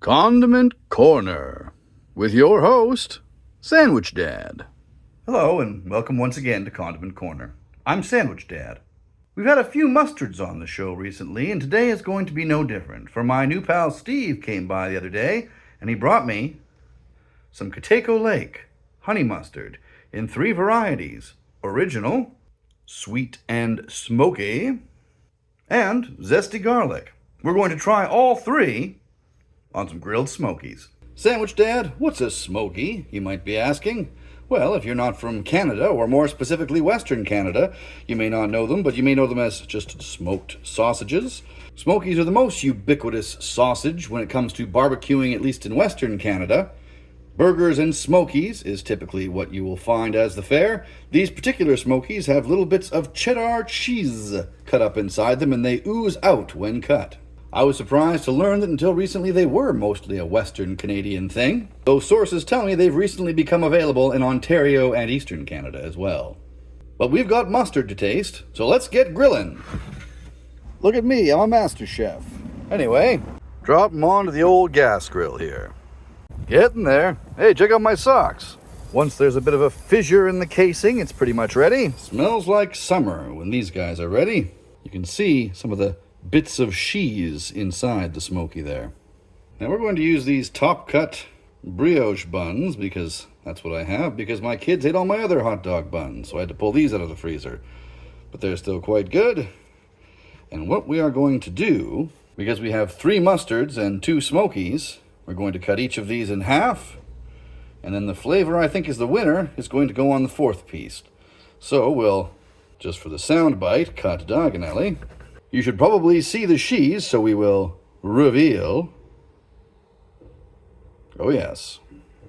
Condiment Corner with your host, Sandwich Dad. Hello, and welcome once again to Condiment Corner. I'm Sandwich Dad. We've had a few mustards on the show recently, and today is going to be no different. For my new pal Steve came by the other day, and he brought me some Kitako Lake honey mustard in 3 varieties: original, sweet and smoky, and zesty garlic. We're going to try all 3 on some grilled Smokies. Sandwich Dad, what's a Smoky, you might be asking? Well, if you're not from Canada, or more specifically Western Canada, you may not know them, but you may know them as just smoked sausages. Smokies are the most ubiquitous sausage when it comes to barbecuing, at least in Western Canada. Burgers and Smokies is typically what you will find as the fare. These particular Smokies have little bits of cheddar cheese cut up inside them, and they ooze out when cut. I was surprised to learn that until recently they were mostly a Western Canadian thing, though sources tell me they've recently become available in Ontario and Eastern Canada as well. But we've got mustard to taste, so let's get grilling. Look at me, I'm a master chef. Anyway, drop them onto the old gas grill here. Getting there. Hey, check out my socks. Once there's a bit of a fissure in the casing, it's pretty much ready. Smells like summer when these guys are ready. You can see some of the bits of cheese inside the Smoky there. Now we're going to use these top-cut brioche buns, because that's what I have, because my kids ate all my other hot dog buns, so I had to pull these out of the freezer. But they're still quite good. And what we are going to do, because we have 3 mustards and 2 Smokies, we're going to cut each of these in half, and then the flavor I think is the winner is going to go on the 4th piece. So we'll, just for the sound bite, cut diagonally. You should probably see the cheese, so we will reveal. Oh yes.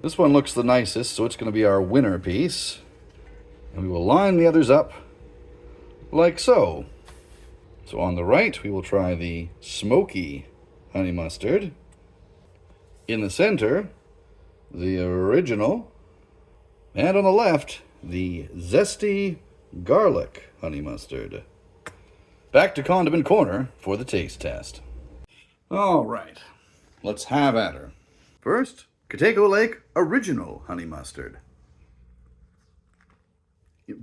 This one looks the nicest, so it's going to be our winner piece. And we will line the others up like so. So on the right, we will try the smoky honey mustard. In the center, the original. And on the left, the zesty garlic honey mustard. Back to Condiment Corner for the taste test. All right, let's have at her. First, Kitako Lake Original Honey Mustard.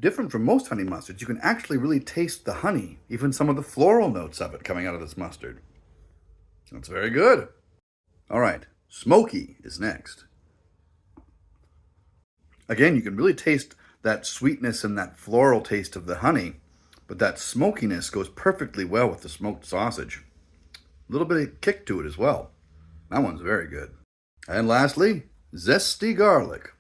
Different from most honey mustards, you can actually really taste the honey, even some of the floral notes of it coming out of this mustard. That's very good. All right, Smoky is next. Again, you can really taste that sweetness and that floral taste of the honey, but that smokiness goes perfectly well with the smoked sausage. A little bit of kick to it as well. That one's very good. And lastly, zesty garlic.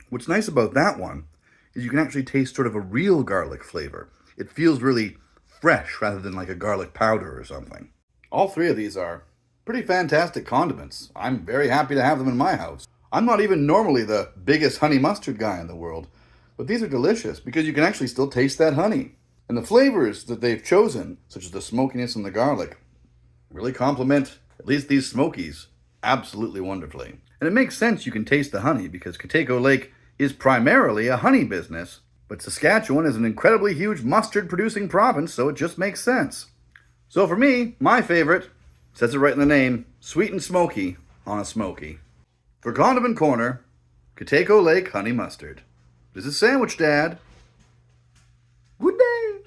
What's nice about that one is you can actually taste sort of a real garlic flavor. It feels really fresh rather than like a garlic powder or something. All 3 of these are pretty fantastic condiments. I'm very happy to have them in my house. I'm not even normally the biggest honey mustard guy in the world, but these are delicious because you can actually still taste that honey. And the flavors that they've chosen, such as the smokiness and the garlic, really complement at least these Smokies absolutely wonderfully. And it makes sense you can taste the honey because Kitako Lake is primarily a honey business, but Saskatchewan is an incredibly huge mustard producing province, so it just makes sense. So for me, my favorite, says it right in the name, sweet and smoky on a Smoky. For Condiment Corner, Kitako Lake Honey Mustard. This is Sandwich Dad. Good day.